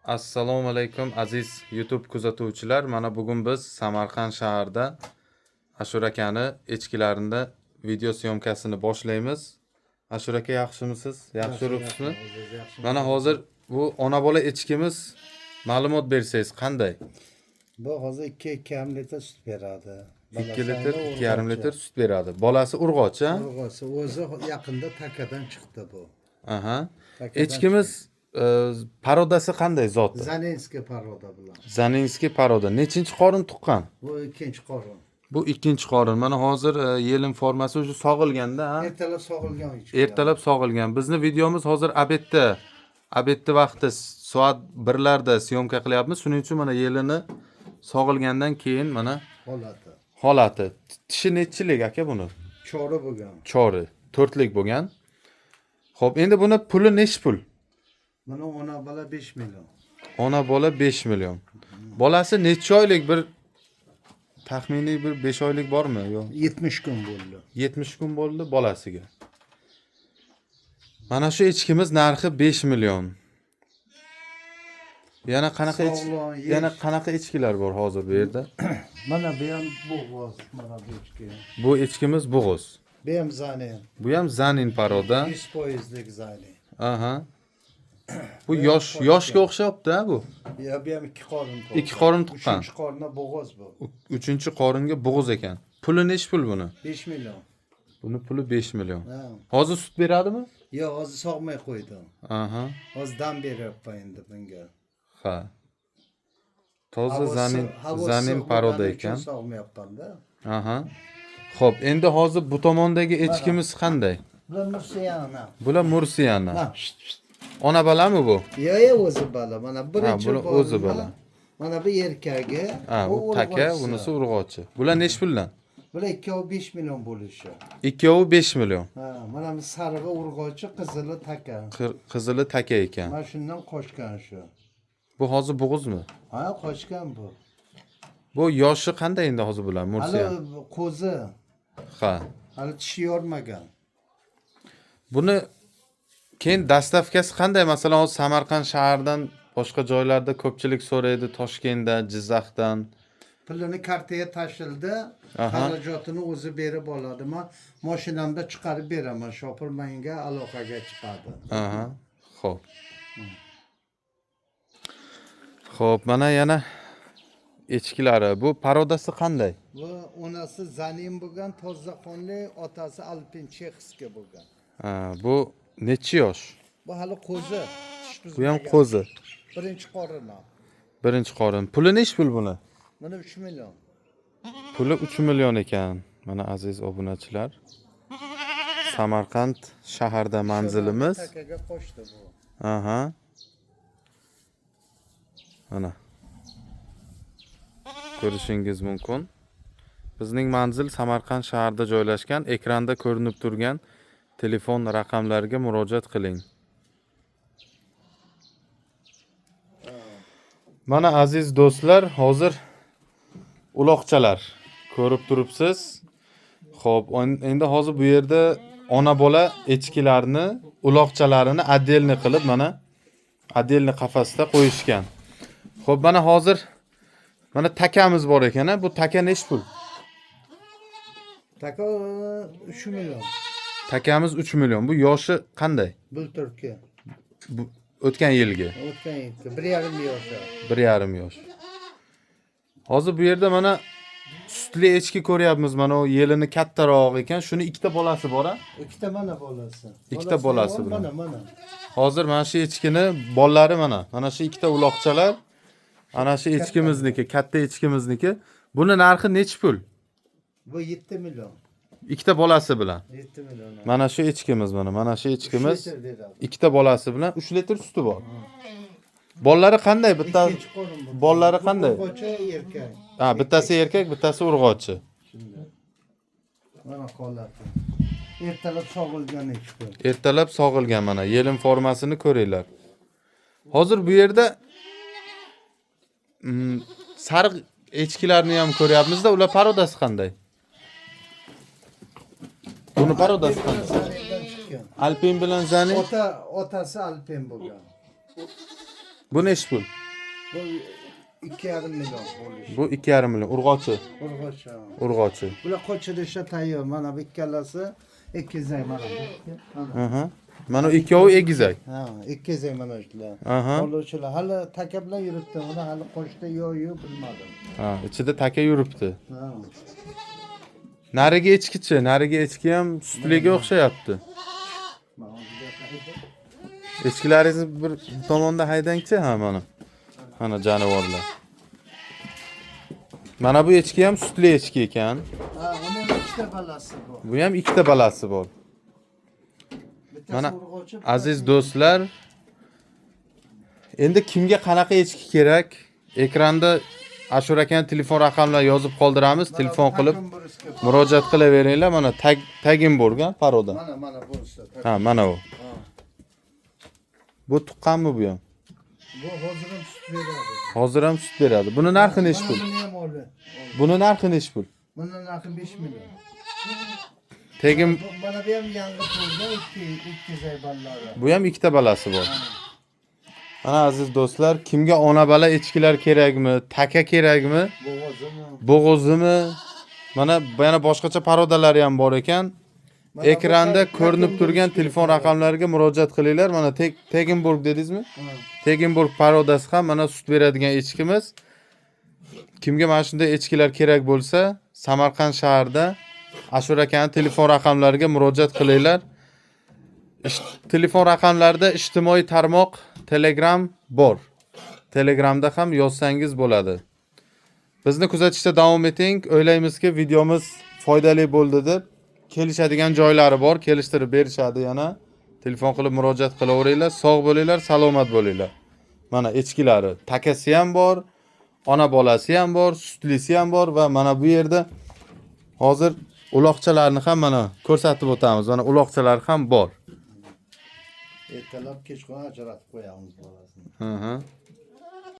Assalomu alaykum aziz YouTube kuzatuvchilar. Mana bugun biz Samarqand shahrida Ashur akani echkilarida video syomkasini boshlaymiz. Ashur aka yaxshimisiz? Yaxshi yuribsizmi? Mana hozir bu ona bola echkimiz, ma'lumot bersangiz qanday? Bu hozir 2,5 litr sut beradi. 2 litr, 2,5 litr sut beradi. Bolasi urg'och, ha? Urg'ochi o'zi yaqinda takadan chiqdi bu. Aha. Takadan Echkimiz parodasi qanday zot? Zanenskiy paroda bilan. Zanenskiy paroda. Nechinchi qorin tuqqan? Bu ikkinchi qorin. Bu ikkinchi qorin. Mana hozir yelin formasi уже sog'ilganda, ha? Ertalab sog'ilgan echki. Ertalab sog'ilgan. Bizni videomiz hozir obedda vaqti soat 1larda syomka qilyapmiz. Shuning uchun mana yelini sog'ilgandan keyin mana holati. Tishi nechilik aka buni? Chori bo'lgan. Chori, 4lik bo'lgan. Xo'p, endi buni puli nech pul? Buni ona bola 5 million. Ona bola 5 million. Bolasi necha oylik, bir taxminiy bir 5 oylik bormi? Yo'q. 70 kun bo'ldi. 70 kun bo'ldi bolasiga. Mana shu echkimiz narxi 5 million. Yana qanaqa echkilar bor hozir bu yerda? Mana bu ham bo'g'oz, mana bu echki. Bu echkimiz bo'g'oz. Bu ham zanin. Bu ham zanin paroda. 100%lik zanin. Aha. Bu yoshga o'xshabdi-a bu. Ya bu ham 2 qorin tuqqan. 2 qorin tuqqan. 3-chi qorinda bo'g'oz bu. 3-chi qoringa bo'g'oz ekan. Puli nech pul buni? 5 million. Buni puli 5 million. Ha. Hozir sut beradimi? Yo'q, hozir sog'may qo'ydi. Aha. Hozir dam beryapman endi bunga. Ha. Toza zanin paroda ekan. Sog'mayapman-da. Aha. Xo'p, endi hozir bu tomondagi echkimiz qanday? Bular mursiyana. Bular mursiyana. Ona balami bu? Yo'q, o'zi bala. Mana birinchi buni o'zi bala. Mana bu erkagi. Ha, bu taka, bunisi urg'ochi. Bular nech puldan? Bular 2,5 million bo'lishi. 2,5 million. Ha, mana bu sarig'i urg'ochi, qizili taka. Qizili taka ekan. Mana shundan qo'shgan shu. Bu hozir bo'g'izmi? Ha, qo'shgan bu. Bu yoshi qanday endi hozir bular mursiya? Hali qo'zi. Ha. Hali tishi yormagan. Buni keyin dastavkasi qanday? Masalan, hozir Samarqand shahridan boshqa joylarda ko'pchilik so'raydi, Toshkentda, Jizzaxdan. Pulini kartaga tashildi, xarajatini o'zi berib oladi. Men mashinamda chiqarib beraman, shopir menga aloqaga chiqadi. Aha. Xo'p. Xo'p, mana yana echkilari. Bu parodasi qanday? Bu onasi zanin bo'lgan, toza qonli, otasi alpin chexskiy bo'lgan. Ha, bu necha yosh? Bu hali qo'zi. Bu ham qo'zi. Birinchi qorini. Birinchi qorin. Puli nech pul buni? Mana 3 million. Puli 3 million ekan. Mana aziz obunachilar. Samarqand shaharda manzilimiz. Takaga qo'shdi bu. Aha. Mana. Ko'rishingiz mumkin. Bizning manzil Samarqand shahrida joylashgan. Ekranda ko'rinib turgan telefon raqamlariga murojaat qiling. Mana aziz do'stlar, hozir uloqchalar ko'rib turibsiz. Xo'p, endi hozir bu yerda ona bola echkilarni uloqchalarini отдельно qilib mana отдельно qafasda qo'yishgan. Xo'p, mana hozir mana takamiz bor ekan, bu taka nech pul? Taka 3 million. Takamiz 3 million. Bu yoshi qanday? Bulturki. Bu o'tgan yilgi. O'tgan yilgi 1,5 yosh. 1,5 yosh. Hozir bu yerda mana sutli echki ko'ryapmiz. Mana o yelini kattaroq ekan. Shuni ikkita bolasi bor-a? Ikkita mana bolasi. Ikkita bolasi bilan. Mana. Hozir mana shu echkini bollari mana. Mana shu ikkita uloqchalar. Ana shu echkimizniki, katta echkimizniki. Buni narxi nech pul? Bu 7 million. Ikkita bolasi bilan. 7 million. Mana shu echkimiz mana. Mana shu echkimiz ikkita bolasi bilan 3 litr suti bor. Bollari qanday? Bitta bollari qanday? Urg'ochi erkak. Ha, bittasi erkak, bittasi urg'ochi. Mana holati. Ertalab sog'ilgan echki. Ertalab sog'ilgan mana. Yelin formasini ko'ringlar. Hozir bu yerda sariq echkilarni ham ko'ryapmiz-da, ular parodasi qanday? Buni parodasi qanday? Alpin bilan Zani? Otasi alpin bo'lgan. Bu nechi pul? Bu 2,5 million bo'lishi. Bu 2,5 million. Urg'ochi. Urg'ochi. Urg'ochi. Bular qo'chirishga tayyor. Mana bu ikkalasi 200 mana bu. Aha. Mana u ikkovi egizak. Ha, 200 mana shular. Aha. Qoluvchilar hali taka bilan yuribdi. Uni hali qo'shdi yo'q bilmadim. Ha, ichida taka yuribdi. Ha. Narigi echkichi, narigi echki ham sutliga o'xshayapti. Echkilaringizni bir tomonda haydangchi, ha mana. Mana jonivorlar. Mana bu echki ham sutli echki ekan. Ha, uning ikkita balasi bor. Bu ham ikkita balasi bor. Bittasi Mana urg'ochi, aziz do'stlar, endi kimga qanaqa echki kerak? Ekranda Ashura aka telefon raqamlarini yozib qoldiramiz. Telefon qilib murojaat qilaveringlar. Mana tagim bo'lgan paroda. mana bo'lsa. Ha, mana u. Bu tuqqanmi bu ham? Bu hozir ham sut beradi. Hozir ham sut beradi. Buni narxi nechi pul? Buni ham oldi. Buni narxi nechi pul? Buni narxi 5 million. Tegim Mana bu ham yangi turda 200 ballari. bu ham ikkita balasi bor. Mana aziz do'stlar, kimga ona bala echkilar kerakmi, taka kerakmi, Bo'g'ozimi? bo'g'ozimi? Mana yana boshqacha parodalari ham bor ekan. Ekranda ko'rinib turgan telefon raqamlariga murojaat qilinglar. Mana Tegenburg dedingizmi? Tegenburg parodasi ham mana sut beradigan echkimiz. Kimga mana shunday echkilar kerak bo'lsa, Samarqand shahrida Ashura akaning telefon raqamlariga murojaat qilinglar. Telefon raqamlarida ijtimoiy tarmoq Telegram bor. Telegramda ham yozsangiz bo'ladi. Bizni kuzatishda davom eting. O'ylaymizki, videomiz foydali bo'ldi deb. Kelishadigan joylari bor, kelishtirib berishadi yana. Telefon qilib murojaat qilaveringlar. Sog' bo'linglar, salomat bo'linglar. Mana echkilari, takasi ham bor, ona bolasi ham bor, sutlisi ham bor va mana bu yerda hozir uloqchalarni ham mana ko'rsatib o'tamiz. Mana uloqchalar ham bor. Ertalab kechqurun ajratib qo'yamiz bolasini. Hı.